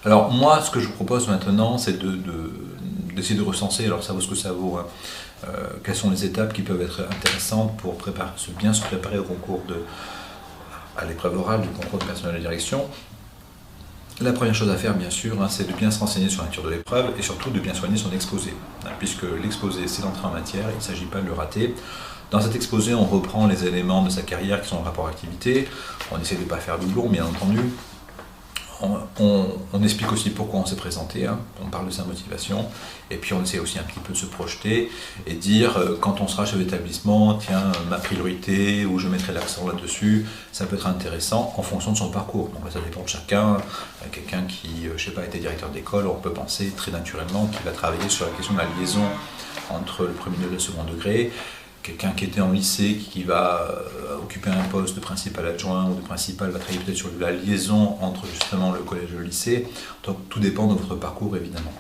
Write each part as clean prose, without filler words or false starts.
Alors moi, ce que je vous propose maintenant, c'est d'essayer de recenser, alors ça vaut ce que ça vaut, hein, quelles sont les étapes qui peuvent être intéressantes pour bien se préparer au concours à l'épreuve orale du concours de personnel de direction. La première chose à faire, bien sûr, hein, c'est de bien se renseigner sur la nature de l'épreuve et surtout de bien soigner son exposé, hein, puisque l'exposé, c'est l'entrée en matière, il ne s'agit pas de le rater. Dans cet exposé, on reprend les éléments de sa carrière qui sont en rapport activité, on essaie de ne pas faire doublon, bien entendu. On explique aussi pourquoi on s'est présenté, hein, on parle de sa motivation, et puis on essaie aussi un petit peu de se projeter et dire quand on sera chef d'établissement, tiens, ma priorité, ou je mettrai l'accent là-dessus, ça peut être intéressant en fonction de son parcours. Donc ça dépend de chacun. Quelqu'un qui, je sais pas, était directeur d'école, on peut penser très naturellement qu'il va travailler sur la question de la liaison entre le premier et le second degré. Quelqu'un qui était en lycée, qui va occuper un poste de principal adjoint ou de principal, va travailler peut-être sur la liaison entre justement le collège et le lycée. Donc tout dépend de votre parcours évidemment.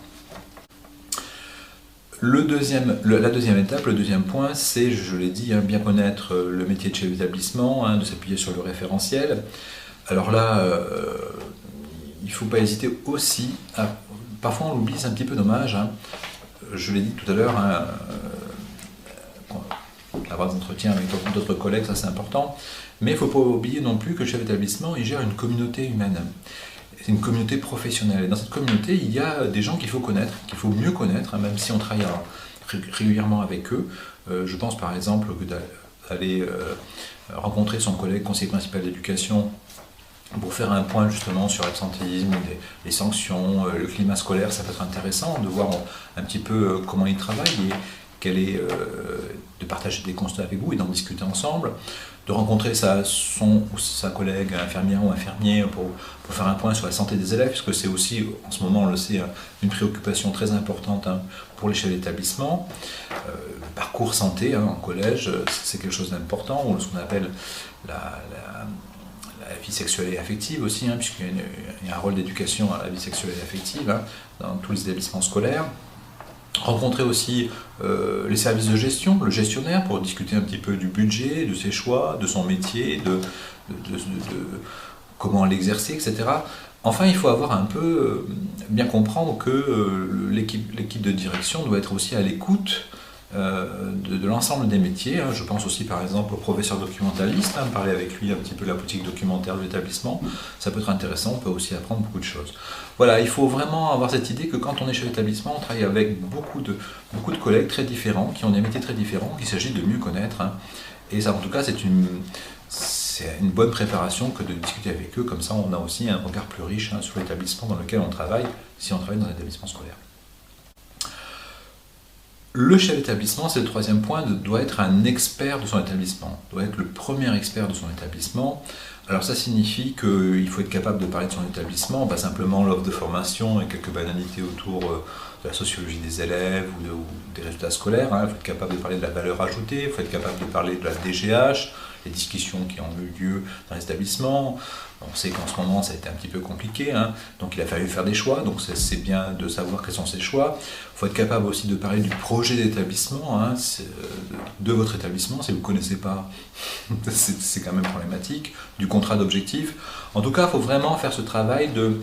La deuxième étape, le deuxième point, c'est, je l'ai dit, hein, bien connaître le métier de chef d'établissement, hein, de s'appuyer sur le référentiel. Alors là, il ne faut pas hésiter aussi, parfois on l'oublie, c'est un petit peu dommage, hein. Je l'ai dit tout à l'heure, hein, avoir des entretiens avec d'autres collègues, ça c'est important, mais il ne faut pas oublier non plus que le chef d'établissement, il gère une communauté humaine, c'est une communauté professionnelle, et dans cette communauté, il y a des gens qu'il faut connaître, qu'il faut mieux connaître, hein, même si on travaille régulièrement avec eux. Je pense par exemple que d'aller rencontrer son collègue conseiller principal d'éducation pour faire un point justement sur l'absentéisme, les sanctions, le climat scolaire, ça peut être intéressant de voir un petit peu comment il travaille et de partager des constats avec vous et d'en discuter ensemble, de rencontrer sa collègue infirmière ou infirmier pour faire un point sur la santé des élèves, puisque c'est aussi, en ce moment on le sait, une préoccupation très importante, hein, pour les chefs d'établissement. Le parcours santé, hein, en collège, c'est quelque chose d'important, ou ce qu'on appelle la vie sexuelle et affective aussi, hein, puisqu'il y a un rôle d'éducation à la vie sexuelle et affective, hein, dans tous les établissements scolaires. Rencontrer aussi les services de gestion, le gestionnaire, pour discuter un petit peu du budget, de ses choix, de son métier, de comment l'exercer, etc. Enfin, il faut avoir un peu bien comprendre que l'équipe de direction doit être aussi à l'écoute de l'ensemble des métiers. Je pense aussi par exemple au professeur documentaliste, hein, parler avec lui un petit peu de la politique documentaire de l'établissement, ça peut être intéressant, on peut aussi apprendre beaucoup de choses. Voilà, il faut vraiment avoir cette idée que quand on est chef d'établissement, on travaille avec beaucoup de collègues très différents, qui ont des métiers très différents, qu'il s'agit de mieux connaître, hein. Et ça, en tout cas, c'est une bonne préparation que de discuter avec eux, comme ça on a aussi un regard plus riche, hein, sur l'établissement dans lequel on travaille, si on travaille dans un établissement scolaire. Le chef d'établissement, c'est le troisième point, doit être un expert de son établissement, doit être le premier expert de son établissement. Alors ça signifie qu'il faut être capable de parler de son établissement, pas simplement l'offre de formation et quelques banalités autour de la sociologie des élèves ou des résultats scolaires, hein. Il faut être capable de parler de la valeur ajoutée, il faut être capable de parler de la DGH, les discussions qui ont eu lieu dans les établissements. On sait qu'en ce moment ça a été un petit peu compliqué, hein, donc il a fallu faire des choix, donc c'est bien de savoir quels sont ces choix. Il faut être capable aussi de parler du projet d'établissement, hein, de votre établissement, si vous ne connaissez pas, c'est quand même problématique, du contrat d'objectif. En tout cas, il faut vraiment faire ce travail de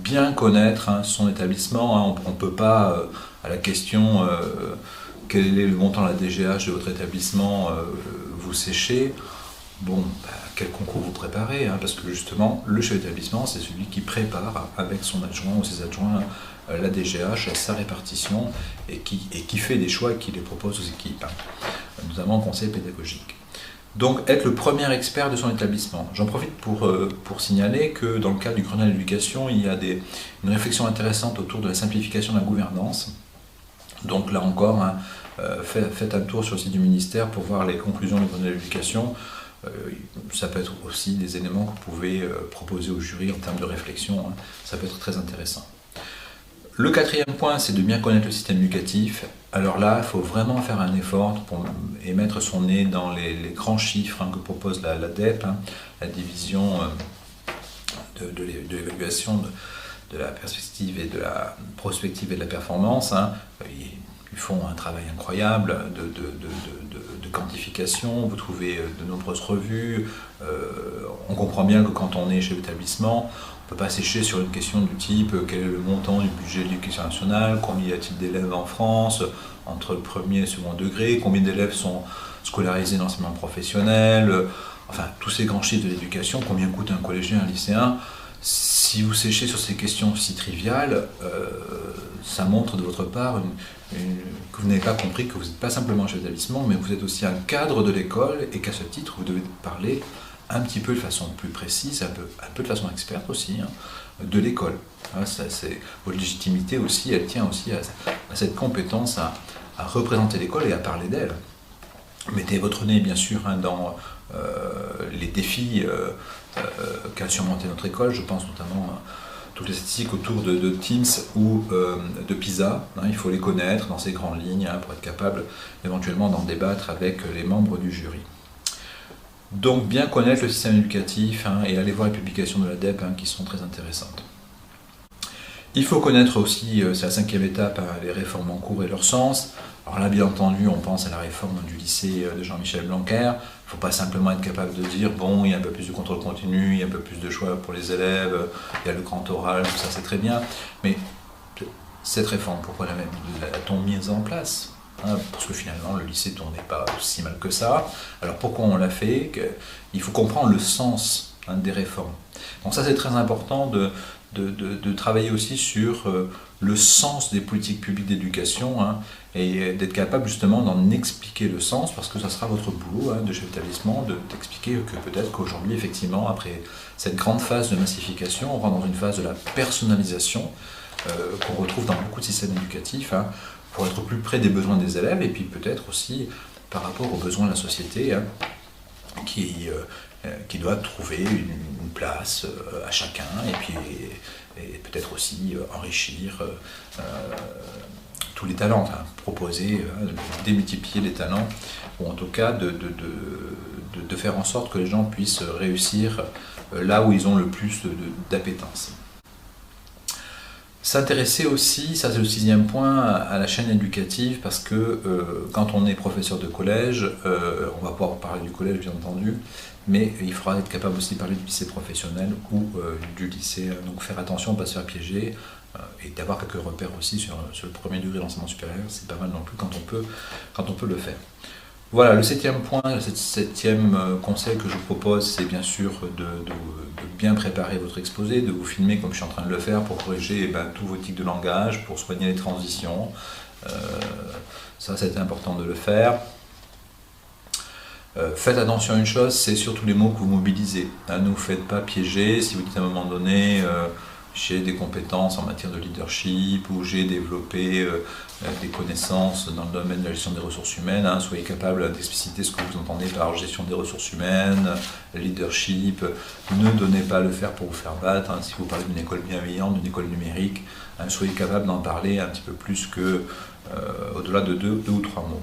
bien connaître, hein, son établissement, hein. On ne peut pas, à la question quel est le montant de la DGH de votre établissement, vous sécher. Bon, quel concours vous préparez, hein, parce que justement, le chef d'établissement, c'est celui qui prépare avec son adjoint ou ses adjoints la DGH, sa répartition, et qui fait des choix et qui les propose aux équipes, hein, notamment au conseil pédagogique. Donc, être le premier expert de son établissement. J'en profite pour signaler que dans le cadre du Grenelle de l'éducation, il y a une réflexion intéressante autour de la simplification de la gouvernance. Donc là encore, hein, faites un tour sur le site du ministère pour voir les conclusions du Grenelle de l'éducation. Ça peut être aussi des éléments que vous pouvez proposer au jury en termes de réflexion, hein. Ça peut être très intéressant. Le quatrième point, c'est de bien connaître le système éducatif. Alors là, il faut vraiment faire un effort et mettre son nez dans les grands chiffres, hein, que propose la DEP, hein, la division de l'évaluation de la perspective et de la prospective et de la performance, hein. Ils font un travail incroyable de quantification, vous trouvez de nombreuses revues, on comprend bien que quand on est chef d'établissement, on ne peut pas sécher sur une question du type quel est le montant du budget de l'éducation nationale, combien y a-t-il d'élèves en France, entre le premier et le second degré, combien d'élèves sont scolarisés dans l'enseignement professionnel, enfin tous ces grands chiffres de l'éducation, combien coûte un collégien, un lycéen. Si vous séchez sur ces questions si triviales, ça montre de votre part que vous n'avez pas compris que vous n'êtes pas simplement un chef d'établissement, mais vous êtes aussi un cadre de l'école et qu'à ce titre, vous devez parler un petit peu de façon plus précise, un peu de façon experte aussi, hein, de l'école. Hein, votre légitimité aussi, elle tient aussi à cette compétence à représenter l'école et à parler d'elle. Mettez votre nez, bien sûr, hein, dans les défis qu'a surmonté notre école. Je pense notamment à toutes les statistiques autour de Teams ou de PISA. Hein, il faut les connaître dans ces grandes lignes hein, pour être capable éventuellement d'en débattre avec les membres du jury. Donc bien connaître le système éducatif hein, et aller voir les publications de l'ADEPE hein, qui sont très intéressantes. Il faut connaître aussi, c'est la 5e étape, hein, les réformes en cours et leur sens. Alors là, bien entendu, on pense à la réforme du lycée de Jean-Michel Blanquer. Il ne faut pas simplement être capable de dire, bon, il y a un peu plus de contrôle continu, il y a un peu plus de choix pour les élèves, il y a le grand oral, tout ça c'est très bien. Mais cette réforme, pourquoi l'a-t-on mise en place hein, parce que finalement, le lycée ne tournait pas si mal que ça. Alors pourquoi on l'a fait? Il faut comprendre le sens hein, des réformes. Donc ça, c'est très important de travailler aussi sur le sens des politiques publiques d'éducation hein, et d'être capable justement d'en expliquer le sens parce que ça sera votre boulot hein, de chef d'établissement d'expliquer que peut-être qu'aujourd'hui effectivement après cette grande phase de massification on rentre dans une phase de la personnalisation qu'on retrouve dans beaucoup de systèmes éducatifs hein, pour être plus près des besoins des élèves et puis peut-être aussi par rapport aux besoins de la société hein, qui doit trouver une place à chacun et puis et peut-être aussi enrichir tous les talents, hein, proposer de démultiplier les talents ou en tout cas de faire en sorte que les gens puissent réussir là où ils ont le plus d'appétence. S'intéresser aussi, ça c'est le 6e point, à la chaîne éducative parce que quand on est professeur de collège, on va pouvoir parler du collège bien entendu, mais il faudra être capable aussi de parler du lycée professionnel ou du lycée, donc faire attention, pas se faire piéger et d'avoir quelques repères aussi sur le premier degré de l'enseignement supérieur, c'est pas mal non plus quand on peut le faire. Voilà, le 7e point, le 7e conseil que je vous propose, c'est bien sûr de bien préparer votre exposé, de vous filmer comme je suis en train de le faire pour corriger tous vos tics de langage, pour soigner les transitions. Ça, c'est important de le faire. Faites attention à une chose, c'est surtout les mots que vous mobilisez. Ne vous faites pas piéger si vous dites à un moment donné j'ai des compétences en matière de leadership ou j'ai développé des connaissances dans le domaine de la gestion des ressources humaines. Hein, soyez capable d'expliciter ce que vous entendez par gestion des ressources humaines, leadership. Ne donnez pas à le faire pour vous faire battre. Hein, si vous parlez d'une école bienveillante, d'une école numérique, hein, soyez capable d'en parler un petit peu plus que au-delà de deux ou trois mots.